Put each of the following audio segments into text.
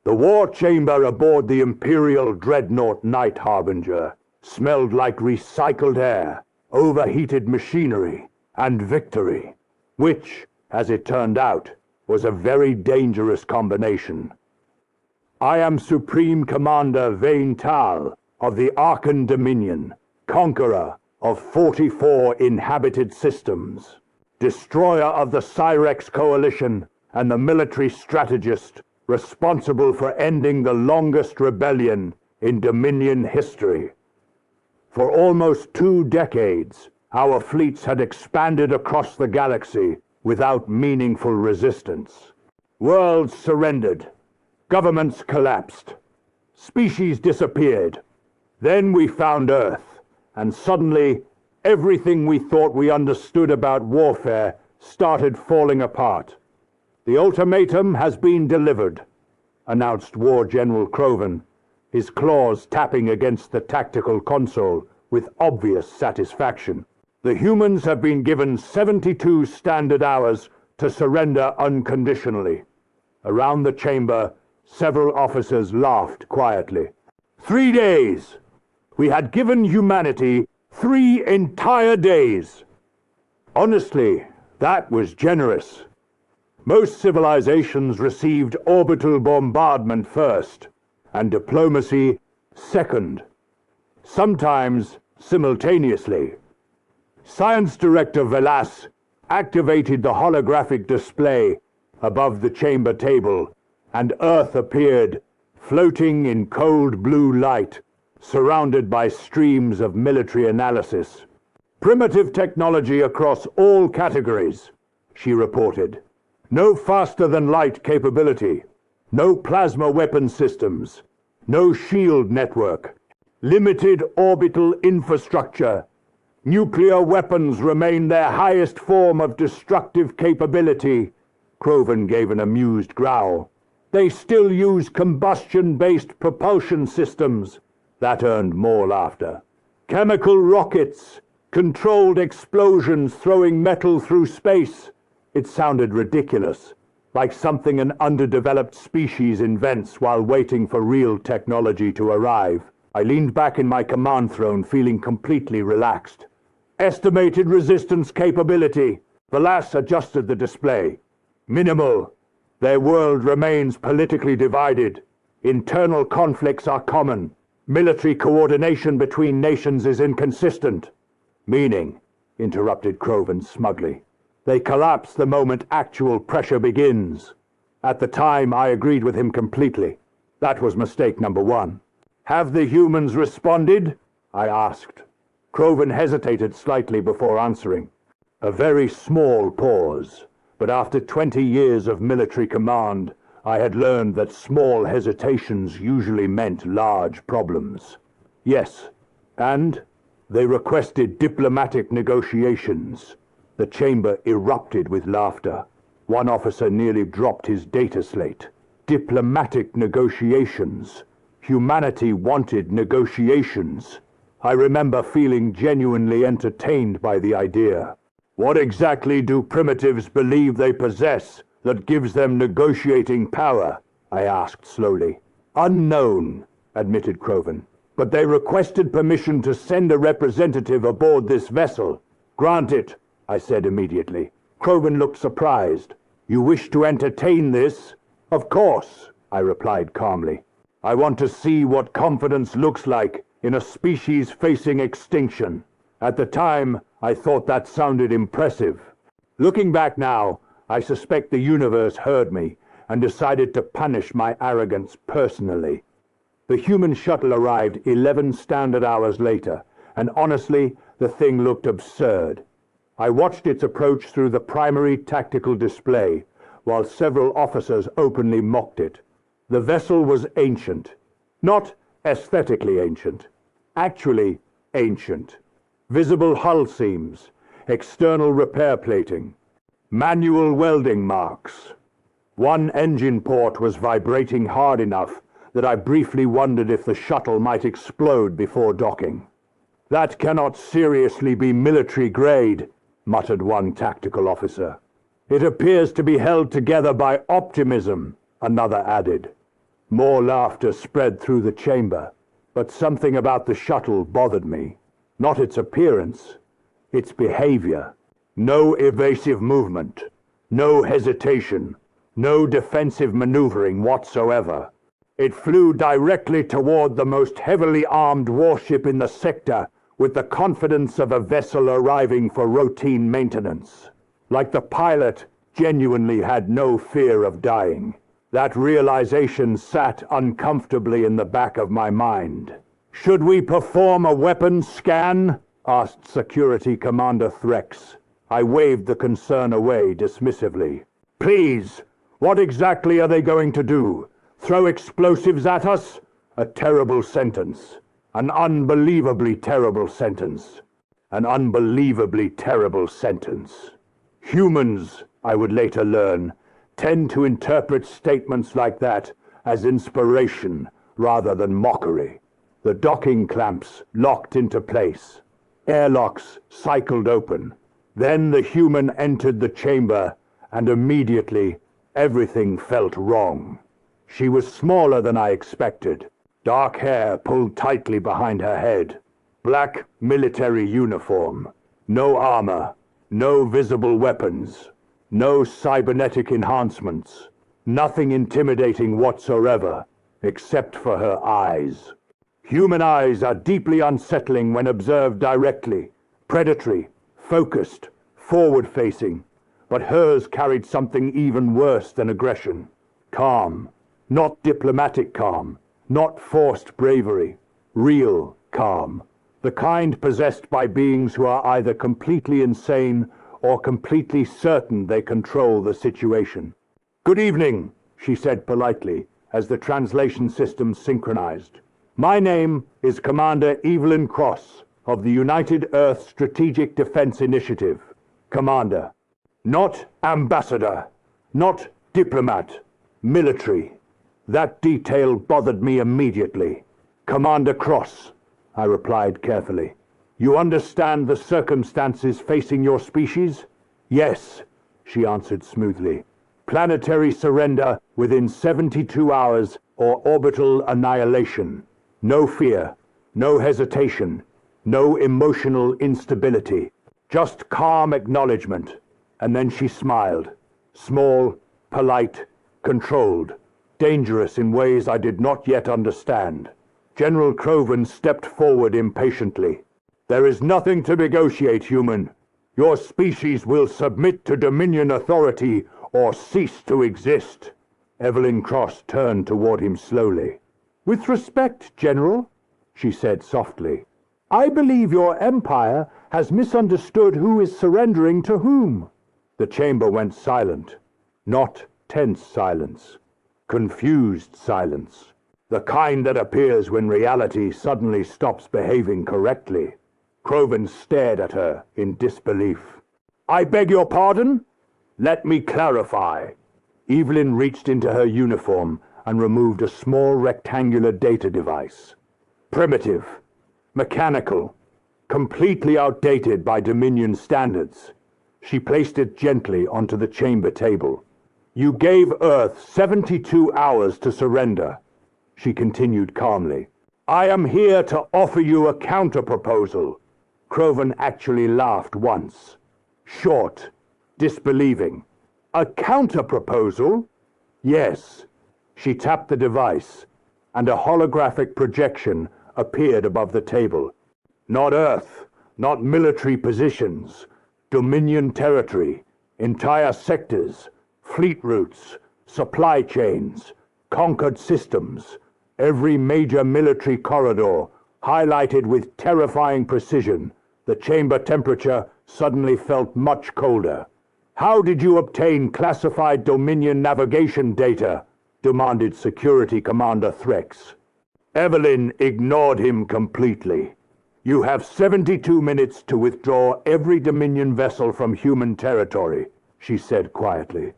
The war chamber aboard the Imperial Dreadnought Night Harbinger smelled like recycled air, overheated machinery, and victory, which, as it turned out, was a very dangerous combination. I am Supreme Commander Vane Tal of the Galactic Dominion, conqueror of 44 inhabited systems, destroyer of the Cyrex Coalition, and the military strategist responsible for ending the longest rebellion in Dominion history. For almost 2 decades, our fleets had expanded across the galaxy without meaningful resistance. Worlds surrendered, governments collapsed, species disappeared. Then we found Earth, and suddenly everything we thought we understood about warfare started falling apart. The ultimatum has been delivered, announced War General Croven, his claws tapping against the tactical console with obvious satisfaction. The humans have been given 72 standard hours to surrender unconditionally. Around the chamber, several officers laughed quietly. 3 days! We had given humanity 3 entire days! Honestly, that was generous. Most civilizations received orbital bombardment first, and diplomacy second. Sometimes simultaneously. Science Director Velas activated the holographic display above the chamber table, and Earth appeared, floating in cold blue light, surrounded by streams of military analysis. Primitive technology across all categories, she reported. No faster-than-light capability, no plasma weapon systems, no shield network, limited orbital infrastructure. Nuclear weapons remain their highest form of destructive capability. Croven gave an amused growl. They still use combustion-based propulsion systems. That earned more laughter. Chemical rockets, controlled explosions throwing metal through space. It sounded ridiculous, like something an underdeveloped species invents while waiting for real technology to arrive. I leaned back in my command throne, feeling completely relaxed. Estimated resistance capability. Velas adjusted the display. Minimal. Their world remains politically divided. Internal conflicts are common. Military coordination between nations is inconsistent. Meaning, interrupted Croven smugly. They collapse the moment actual pressure begins. At the time, I agreed with him completely. That was mistake number 1. Have the humans responded? I asked. Croven hesitated slightly before answering. A very small pause, but after 20 years of military command, I had learned that small hesitations usually meant large problems. Yes, and they requested diplomatic negotiations. The chamber erupted with laughter. One officer nearly dropped his data slate. Diplomatic negotiations. Humanity wanted negotiations. I remember feeling genuinely entertained by the idea. What exactly do primitives believe they possess that gives them negotiating power? I asked slowly. Unknown, admitted Croven. But they requested permission to send a representative aboard this vessel. Grant it, I said immediately. Croven looked surprised. You wish to entertain this? Of course, I replied calmly. I want to see what confidence looks like in a species facing extinction. At the time, I thought that sounded impressive. Looking back now, I suspect the universe heard me and decided to punish my arrogance personally. The human shuttle arrived 11 standard hours later, and honestly, the thing looked absurd. I watched its approach through the primary tactical display, while several officers openly mocked it. The vessel was ancient. Not aesthetically ancient. Actually ancient. Visible hull seams, external repair plating, manual welding marks. One engine port was vibrating hard enough that I briefly wondered if the shuttle might explode before docking. That cannot seriously be military grade, muttered one tactical officer. It appears to be held together by optimism, another added. More laughter spread through the chamber, but something about the shuttle bothered me. Not its appearance, its behavior. No evasive movement, no hesitation, no defensive maneuvering whatsoever. It flew directly toward the most heavily armed warship in the sector with the confidence of a vessel arriving for routine maintenance. Like the pilot genuinely had no fear of dying. That realization sat uncomfortably in the back of my mind. "Should we perform a weapons scan?" asked Security Commander Threx. I waved the concern away dismissively. "Please, what exactly are they going to do? Throw explosives at us?" A terrible sentence. An unbelievably terrible sentence. An unbelievably terrible sentence. Humans, I would later learn, tend to interpret statements like that as inspiration rather than mockery. The docking clamps locked into place. Airlocks cycled open. Then the human entered the chamber, and immediately everything felt wrong. She was smaller than I expected. Dark hair pulled tightly behind her head. Black military uniform. No armor. No visible weapons. No cybernetic enhancements. Nothing intimidating whatsoever, except for her eyes. Human eyes are deeply unsettling when observed directly. Predatory, focused, forward-facing. But hers carried something even worse than aggression. Calm. Not diplomatic calm. Not forced bravery. Real calm. The kind possessed by beings who are either completely insane or completely certain they control the situation. "Good evening," she said politely, as the translation system synchronized. "My name is Commander Evelyn Cross of the United Earth Strategic Defense Initiative. Commander. Not ambassador. Not diplomat. Military." That detail bothered me immediately. "Commander Cross," I replied carefully. "You understand the circumstances facing your species?" "Yes," she answered smoothly. "Planetary surrender within 72 hours or orbital annihilation. No fear, no hesitation, no emotional instability. Just calm acknowledgement." And then she smiled. Small, polite, controlled. Dangerous in ways I did not yet understand. General Croven stepped forward impatiently. "There is nothing to negotiate, human. Your species will submit to Dominion authority or cease to exist." Evelyn Cross turned toward him slowly. "With respect, General," she said softly, "I believe your empire has misunderstood who is surrendering to whom." The chamber went silent. Not tense silence. Confused silence. The kind that appears when reality suddenly stops behaving correctly. Croven stared at her in disbelief. "I beg your pardon? Let me clarify." Evelyn reached into her uniform and removed a small rectangular data device. Primitive. Mechanical. Completely outdated by Dominion standards. She placed it gently onto the chamber table. "You gave Earth 72 hours to surrender," she continued calmly. "I am here to offer you a counter-proposal." Croven actually laughed once. Short, disbelieving. "A counter-proposal?" "Yes." She tapped the device, and a holographic projection appeared above the table. "Not Earth, not military positions. Dominion territory, entire sectors, fleet routes, supply chains, conquered systems, every major military corridor, highlighted with terrifying precision. The chamber temperature suddenly felt much colder. "How did you obtain classified Dominion navigation data?" demanded Security Commander Threx. Evelyn ignored him completely. "You have 72 minutes to withdraw every Dominion vessel from human territory," she said quietly.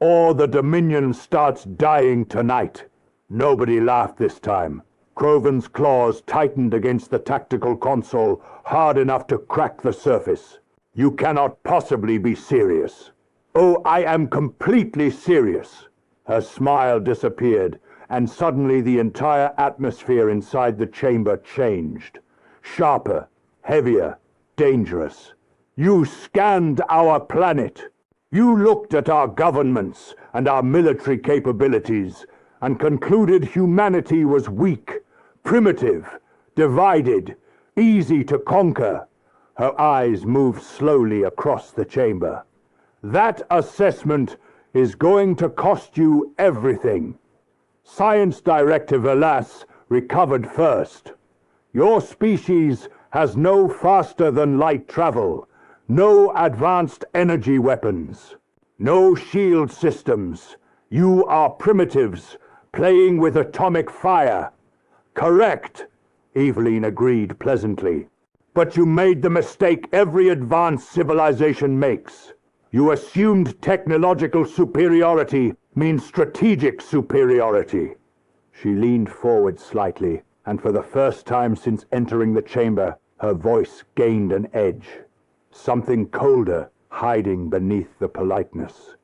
"Or the Dominion starts dying tonight." Nobody laughed this time. Croven's claws tightened against the tactical console hard enough to crack the surface. "You cannot possibly be serious." "Oh, I am completely serious." Her smile disappeared, and suddenly the entire atmosphere inside the chamber changed. Sharper, heavier, dangerous. You scanned our planet. You looked at our governments and our military capabilities and concluded humanity was weak, primitive, divided, easy to conquer. Her eyes moved slowly across the chamber. That assessment is going to cost you everything. Science Director Velas recovered first. Your species has no faster-than-light travel, no advanced energy weapons, no shield systems. You are primitives, playing with atomic fire. Correct, Evelyn agreed pleasantly. But you made the mistake every advanced civilization makes. You assumed technological superiority means strategic superiority. She leaned forward slightly, and for the first time since entering the chamber, her voice gained an edge. Something colder hiding beneath the politeness.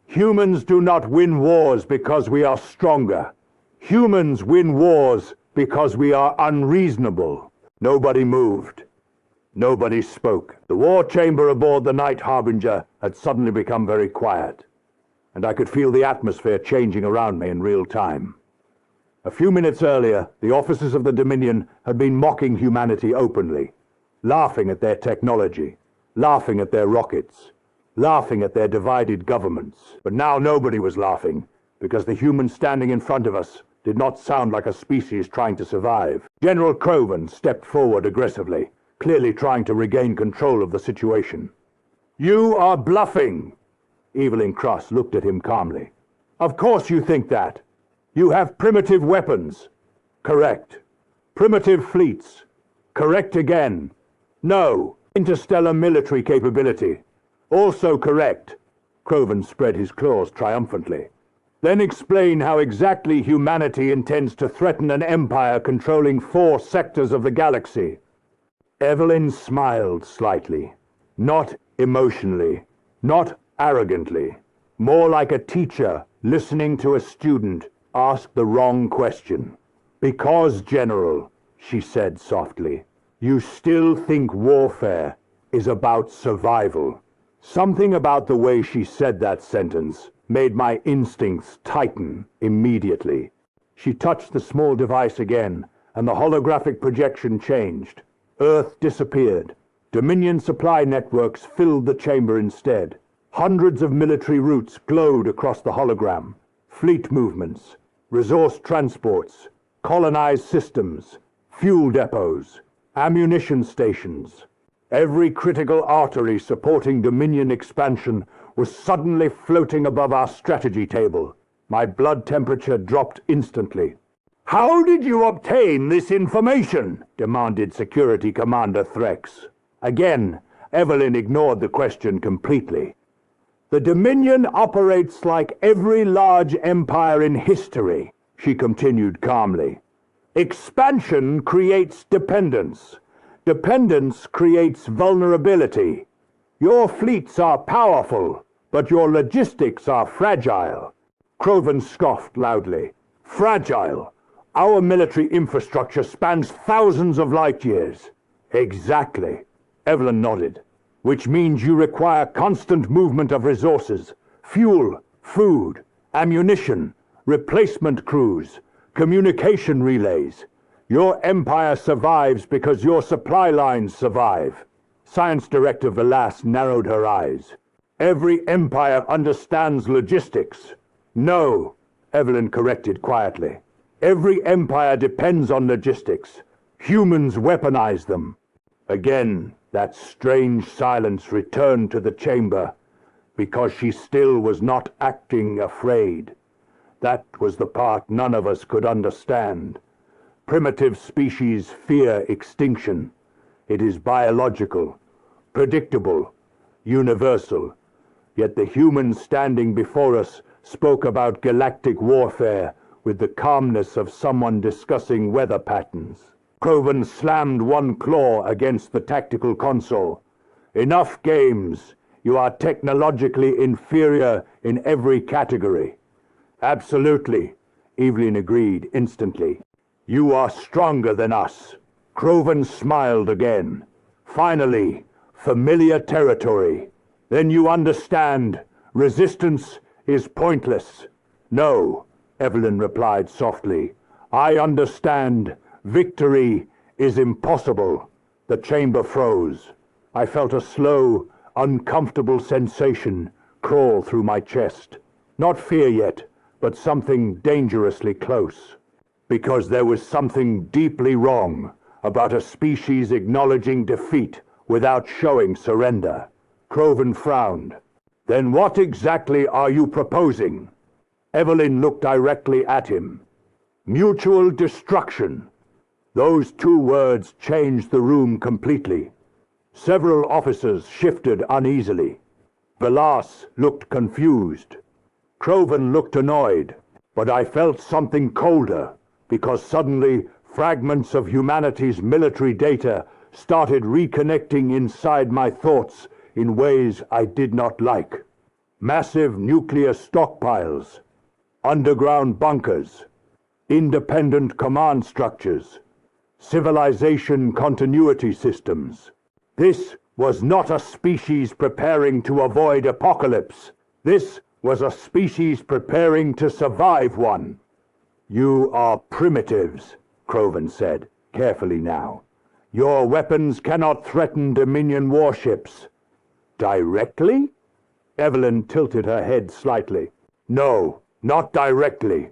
Humans do not win wars because we are stronger. Humans win wars because we are unreasonable. Nobody moved. Nobody spoke. The war chamber aboard the Night Harbinger had suddenly become very quiet, and I could feel the atmosphere changing around me in real time. A few minutes earlier, the officers of the Dominion had been mocking humanity openly, laughing at their technology, laughing at their rockets, laughing at their divided governments. But now nobody was laughing, because the humans standing in front of us did not sound like a species trying to survive. General Croven stepped forward aggressively, clearly trying to regain control of the situation. You are bluffing. Evelyn Cross looked at him calmly. Of course you think that. You have primitive weapons. Correct. Primitive fleets. Correct again. No. Interstellar military capability. Also correct. Croven spread his claws triumphantly. Then explain how exactly humanity intends to threaten an empire controlling 4 sectors of the galaxy. Evelyn smiled slightly. Not emotionally. Not arrogantly. More like a teacher listening to a student ask the wrong question. Because, General, she said softly, you still think warfare is about survival. Something about the way she said that sentence made my instincts tighten immediately. She touched the small device again, and the holographic projection changed. Earth disappeared. Dominion supply networks filled the chamber instead. Hundreds of military routes glowed across the hologram. Fleet movements, resource transports, colonized systems, fuel depots, ammunition stations. Every critical artery supporting Dominion expansion was suddenly floating above our strategy table. My blood temperature dropped instantly. How did you obtain this information? Demanded Security Commander Threx. Again, Evelyn ignored the question completely. The Dominion operates like every large empire in history, she continued calmly. Expansion creates dependence. Dependence creates vulnerability. Your fleets are powerful, but your logistics are fragile. Croven scoffed loudly. Fragile? Our military infrastructure spans thousands of light years. Exactly. Evelyn nodded. Which means you require constant movement of resources, fuel, food, ammunition, replacement crews, communication relays. Your empire survives because your supply lines survive. Science Director Velas narrowed her eyes. Every empire understands logistics. No, Evelyn corrected quietly. Every empire depends on logistics. Humans weaponize them. Again, that strange silence returned to the chamber, because she still was not acting afraid. That was the part none of us could understand. Primitive species fear extinction. It is biological, predictable, universal. Yet the humans standing before us spoke about galactic warfare with the calmness of someone discussing weather patterns. Croven slammed one claw against the tactical console. Enough games. You are technologically inferior in every category. Absolutely. Evelyn agreed instantly. You are stronger than us. Krovan smiled again. Finally, familiar territory. Then you understand. Resistance is pointless. No, Evelyn replied softly. I understand. Victory is impossible. The chamber froze. I felt a slow, uncomfortable sensation crawl through my chest. Not fear yet, but something dangerously close. Because there was something deeply wrong about a species acknowledging defeat without showing surrender. Krovan frowned. Then what exactly are you proposing? Evelyn looked directly at him. Mutual destruction. Those two words changed the room completely. Several officers shifted uneasily. Velas looked confused. Krovan looked annoyed. But I felt something colder, because suddenly fragments of humanity's military data started reconnecting inside my thoughts in ways I did not like. Massive nuclear stockpiles, underground bunkers, independent command structures, civilization continuity systems. This was not a species preparing to avoid apocalypse. This was a species preparing to survive one. You are primitives, Krovan said, carefully now. Your weapons cannot threaten Dominion warships. Directly? Evelyn tilted her head slightly. No, not directly.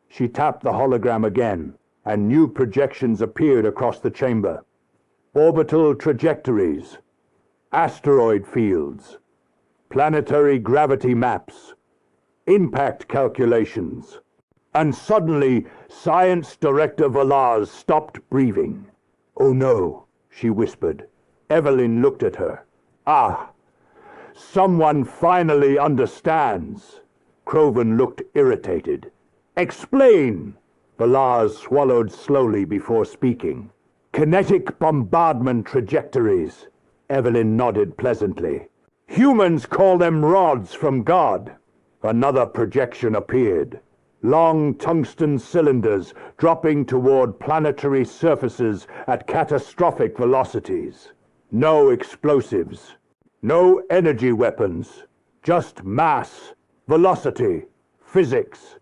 She tapped the hologram again, and new projections appeared across the chamber. Orbital trajectories, asteroid fields, planetary gravity maps, impact calculations. And suddenly, Science Director Velas stopped breathing. Oh no, she whispered. Evelyn looked at her. Ah, someone finally understands. Krovan looked irritated. Explain! Velas swallowed slowly before speaking. Kinetic bombardment trajectories. Evelyn nodded pleasantly. Humans call them rods from God. Another projection appeared. Long tungsten cylinders dropping toward planetary surfaces at catastrophic velocities. No explosives. No energy weapons. Just mass, velocity, physics.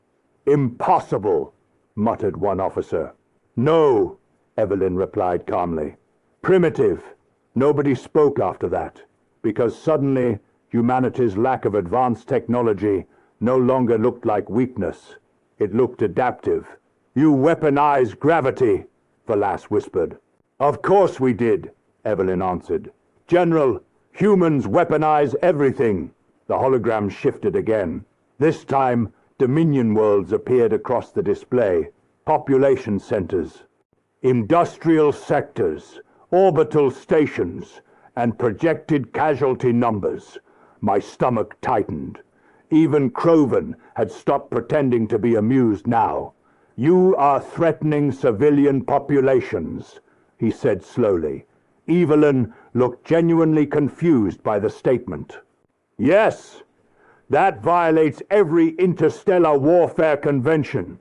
Impossible, muttered one officer. No, Evelyn replied calmly. Primitive. Nobody spoke after that, because suddenly humanity's lack of advanced technology no longer looked like weakness. It looked adaptive. You weaponized gravity, Velas whispered. Of course we did, Evelyn answered. General, humans weaponize everything. The hologram shifted again. This time, Dominion worlds appeared across the display. Population centers, industrial sectors, orbital stations, and projected casualty numbers. My stomach tightened. Even Krovan had stopped pretending to be amused now. You are threatening civilian populations, he said slowly. Evelyn looked genuinely confused by the statement. Yes, that violates every interstellar warfare convention.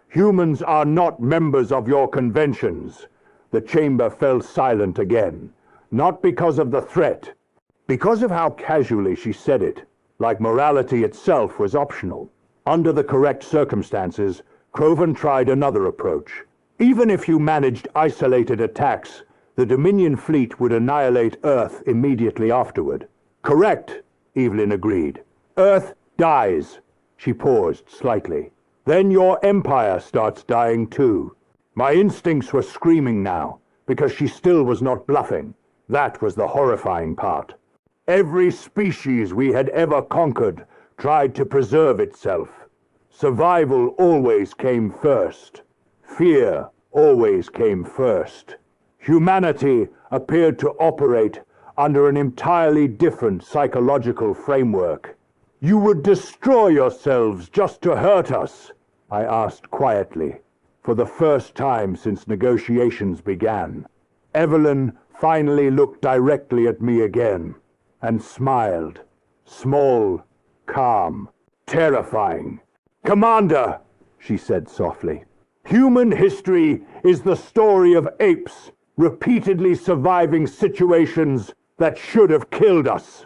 Humans are not members of your conventions. The chamber fell silent again. Not because of the threat, because of how casually she said it. Like morality itself was optional. Under the correct circumstances, Krovan tried another approach. Even if you managed isolated attacks, the Dominion fleet would annihilate Earth immediately afterward. Correct, Evelyn agreed. Earth dies. She paused slightly. Then your empire starts dying too. My instincts were screaming now, because she still was not bluffing. That was the horrifying part. Every species we had ever conquered tried to preserve itself. Survival always came first. Fear always came first. Humanity appeared to operate under an entirely different psychological framework. You would destroy yourselves just to hurt us, I asked quietly, for the first time since negotiations began. Evelyn finally looked directly at me again. And smiled. Small, calm, terrifying. Commander, she said softly. Human history is the story of apes repeatedly surviving situations that should have killed us.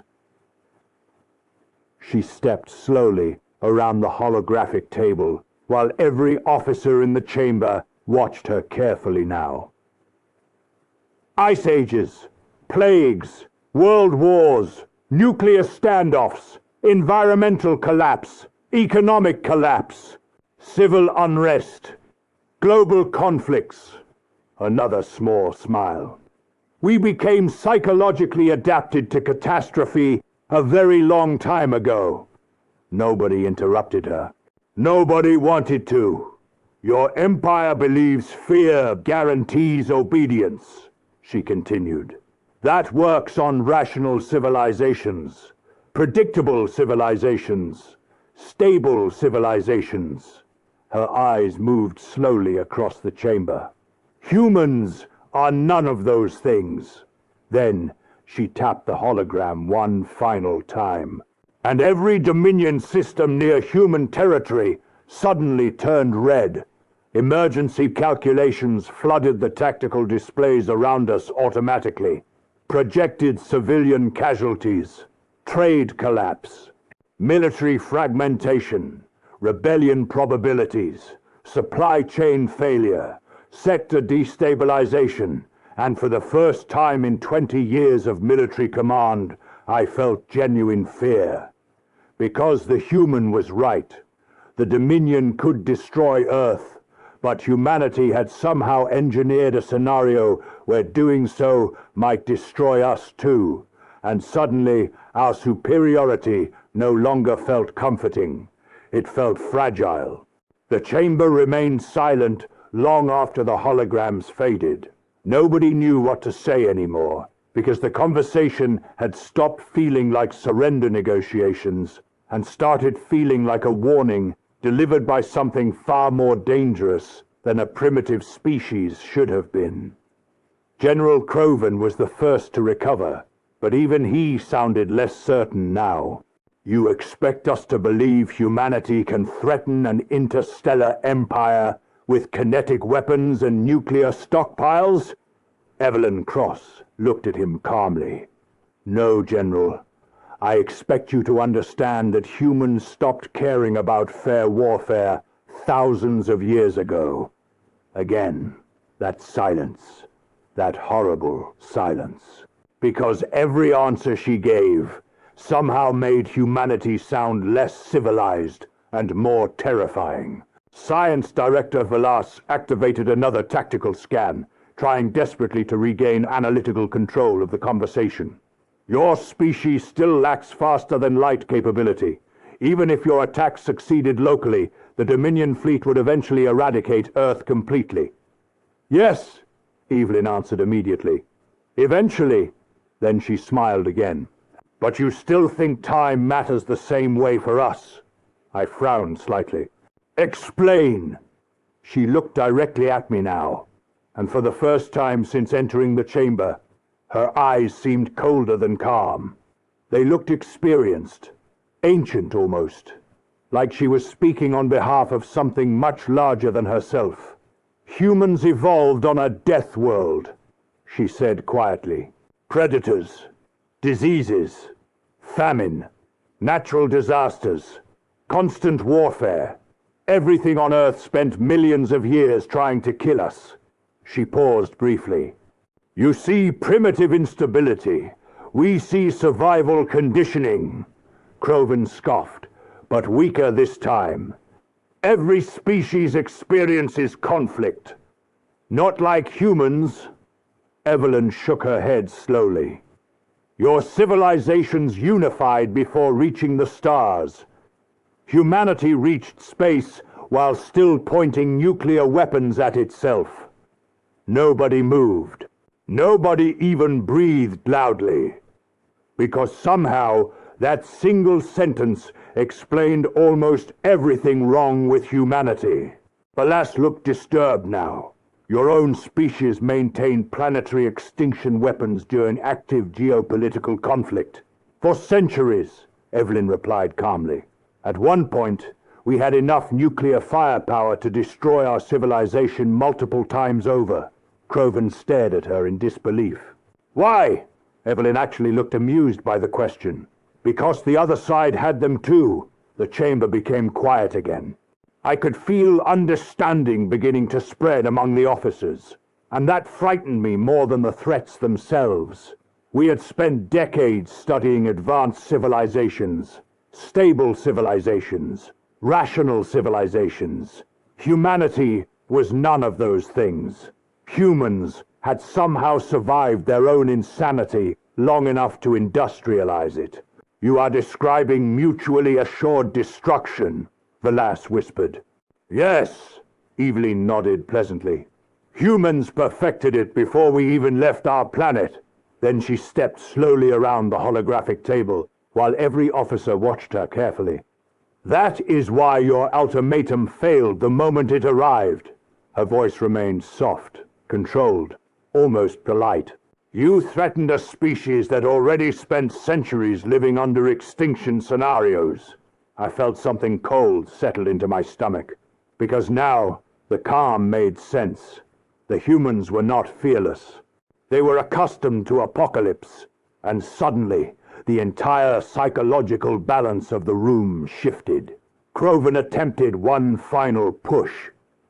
She stepped slowly around the holographic table, while every officer in the chamber watched her carefully now. Ice ages, plagues, world wars, nuclear standoffs, environmental collapse, economic collapse, civil unrest, global conflicts. Another small smile. We became psychologically adapted to catastrophe a very long time ago. Nobody interrupted her. Nobody wanted to. Your empire believes fear guarantees obedience, she continued. That works on rational civilizations, predictable civilizations, stable civilizations. Her eyes moved slowly across the chamber. Humans are none of those things. Then she tapped the hologram one final time, and every Dominion system near human territory suddenly turned red. Emergency calculations flooded the tactical displays around us automatically. Projected civilian casualties, trade collapse, military fragmentation, rebellion probabilities, supply chain failure, sector destabilization, and for the first time in 20 years of military command, I felt genuine fear. Because the human was right. The Dominion could destroy Earth, but humanity had somehow engineered a scenario where doing so might destroy us too, and suddenly our superiority no longer felt comforting. It felt fragile. The chamber remained silent long after the holograms faded. Nobody knew what to say anymore, because the conversation had stopped feeling like surrender negotiations and started feeling like a warning delivered by something far more dangerous than a primitive species should have been. General Croven was the first to recover, but even he sounded less certain now. You expect us to believe humanity can threaten an interstellar empire with kinetic weapons and nuclear stockpiles? Evelyn Cross looked at him calmly. No, General. I expect you to understand that humans stopped caring about fair warfare thousands of years ago. Again, that silence, that horrible silence. Because every answer she gave somehow made humanity sound less civilized and more terrifying. Science Director Velas activated another tactical scan, trying desperately to regain analytical control of the conversation. Your species still lacks faster-than-light capability. Even if your attack succeeded locally, the Dominion fleet would eventually eradicate Earth completely. Yes, Evelyn answered immediately. Eventually. Then she smiled again. But you still think time matters the same way for us? I frowned slightly. Explain. She looked directly at me now, and for the first time since entering the chamber, her eyes seemed colder than calm. They looked experienced, ancient almost, like she was speaking on behalf of something much larger than herself. Humans evolved on a death world, she said quietly. Predators, diseases, famine, natural disasters, constant warfare. Everything on Earth spent millions of years trying to kill us. She paused briefly. You see primitive instability. We see survival conditioning. Croven scoffed, but weaker this time. Every species experiences conflict. Not like humans. Evelyn shook her head slowly. Your civilizations unified before reaching the stars. Humanity reached space while still pointing nuclear weapons at itself. Nobody moved. Nobody even breathed loudly. Because somehow that single sentence explained almost everything wrong with humanity. Velas looked disturbed now. Your own species maintained planetary extinction weapons during active geopolitical conflict. For centuries, Evelyn replied calmly. At one point, We had enough nuclear firepower to destroy our civilization multiple times over. Krovan stared at her in disbelief. Why? Evelyn actually looked amused by the question. Because the other side had them too. The chamber became quiet again. I could feel understanding beginning to spread among the officers, and that frightened me more than the threats themselves. We had spent decades studying advanced civilizations, stable civilizations, rational civilizations. Humanity was none of those things. Humans had somehow survived their own insanity long enough to industrialize it. You are describing mutually assured destruction, Velas whispered. Yes, Evelyn nodded pleasantly. Humans perfected it before we even left our planet. Then she stepped slowly around the holographic table, while every officer watched her carefully. That is why your ultimatum failed the moment it arrived. Her voice remained soft, controlled, almost polite. You threatened a species that already spent centuries living under extinction scenarios. I felt something cold settle into my stomach, because now the calm made sense. The humans were not fearless. They were accustomed to apocalypse, and suddenly the entire psychological balance of the room shifted. Krovan attempted one final push.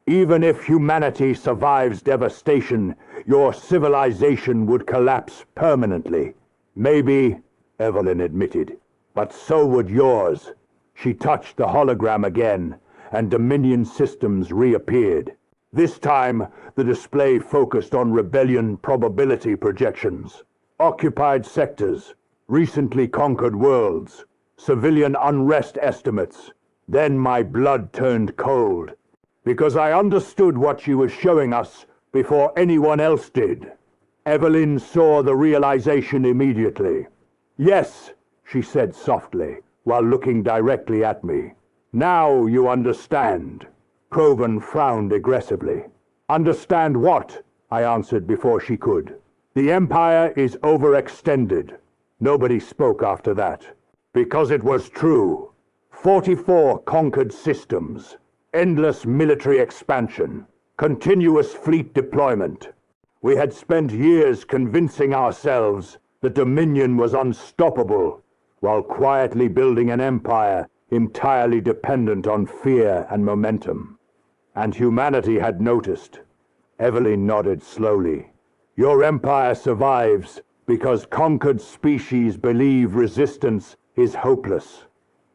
Even if humanity survives devastation, your civilization would collapse permanently. Maybe, Evelyn admitted, but so would yours. She touched the hologram again, and Dominion systems reappeared. This time, the display focused on rebellion probability projections, occupied sectors, recently conquered worlds, civilian unrest estimates. Then my blood turned cold, because I understood what she was showing us before anyone else did. Evelyn saw the realization immediately. Yes, she said softly, while looking directly at me. Now you understand. Krovan frowned aggressively. Understand what? I answered before she could. The Empire is overextended. Nobody spoke after that. Because it was true. 44 conquered systems. Endless military expansion. Continuous fleet deployment. We had spent years convincing ourselves the Dominion was unstoppable, while quietly building an empire entirely dependent on fear and momentum. And humanity had noticed. Evelyn nodded slowly. Your empire survives because conquered species believe resistance is hopeless.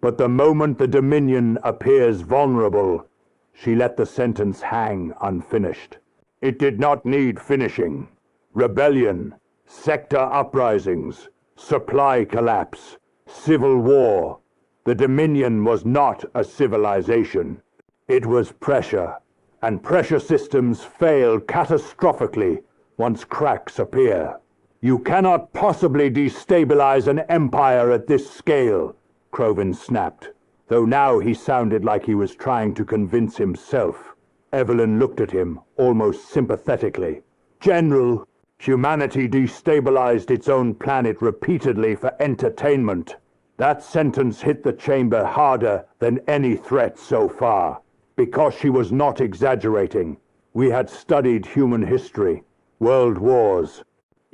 But the moment the Dominion appears vulnerable, she let the sentence hang unfinished. It did not need finishing. Rebellion, sector uprisings, supply collapse, civil war. The Dominion was not a civilization. It was pressure, and pressure systems fail catastrophically once cracks appear. You cannot possibly destabilize an empire at this scale, Krovan snapped, though now he sounded like he was trying to convince himself. Evelyn looked at him, almost sympathetically. General, humanity destabilized its own planet repeatedly for entertainment. That sentence hit the chamber harder than any threat so far. Because she was not exaggerating. We had studied human history, world wars,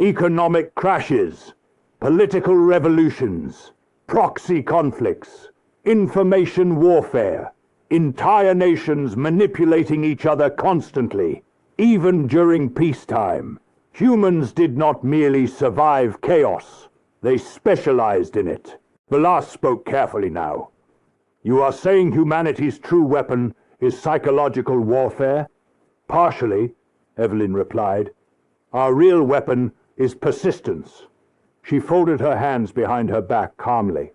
economic crashes, political revolutions, proxy conflicts, information warfare, entire nations manipulating each other constantly, even during peacetime. Humans did not merely survive chaos, they specialized in it. Velas spoke carefully now. You are saying humanity's true weapon is psychological warfare? Partially, Evelyn replied. Our real weapon is persistence. She folded her hands behind her back calmly.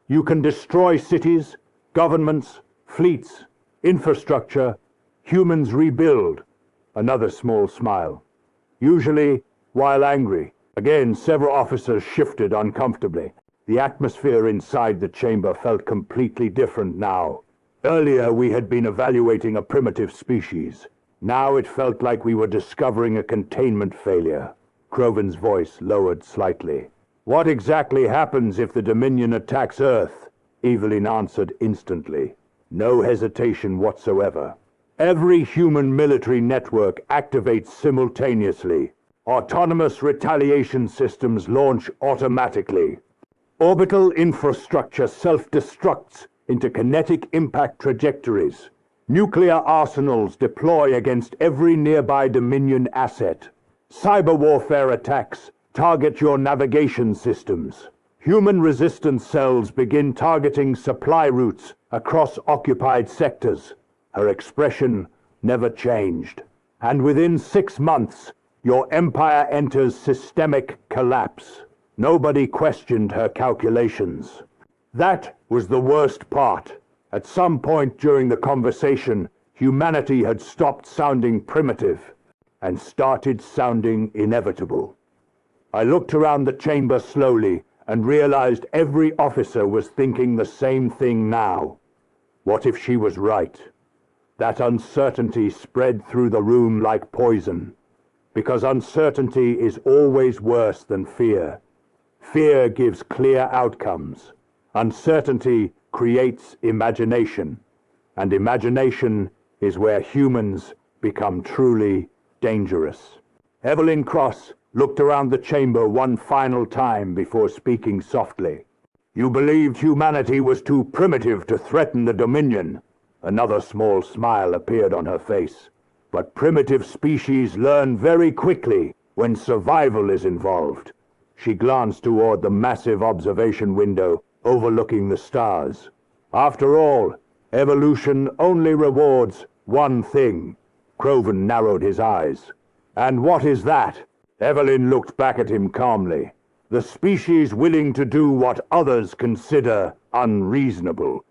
You can destroy cities, governments, fleets, infrastructure. Humans rebuild. Another small smile. Usually while angry. Again, several officers shifted uncomfortably. The atmosphere inside the chamber felt completely different now. Earlier we had been evaluating a primitive species. Now it felt like we were discovering a containment failure. Krovan's voice lowered slightly. What exactly happens if the Dominion attacks Earth? Evelyn answered instantly. No hesitation whatsoever. Every human military network activates simultaneously. Autonomous retaliation systems launch automatically. Orbital infrastructure self-destructs into kinetic impact trajectories. Nuclear arsenals deploy against every nearby Dominion asset. Cyber warfare attacks target your navigation systems. Human resistance cells begin targeting supply routes across occupied sectors. Her expression never changed. And within 6 months, your empire enters systemic collapse. Nobody questioned her calculations. That was the worst part. At some point during the conversation, humanity had stopped sounding primitive and started sounding inevitable. I looked around the chamber slowly and realized every officer was thinking the same thing now. What if she was right? That uncertainty spread through the room like poison, because uncertainty is always worse than fear. Fear gives clear outcomes. Uncertainty creates imagination, and imagination is where humans become truly dangerous. Evelyn Cross looked around the chamber one final time before speaking softly. You believed humanity was too primitive to threaten the Dominion. Another small smile appeared on her face. But primitive species learn very quickly when survival is involved. She glanced toward the massive observation window overlooking the stars. After all, evolution only rewards one thing. Croven narrowed his eyes. And what is that? Evelyn looked back at him calmly. The species willing to do what others consider unreasonable.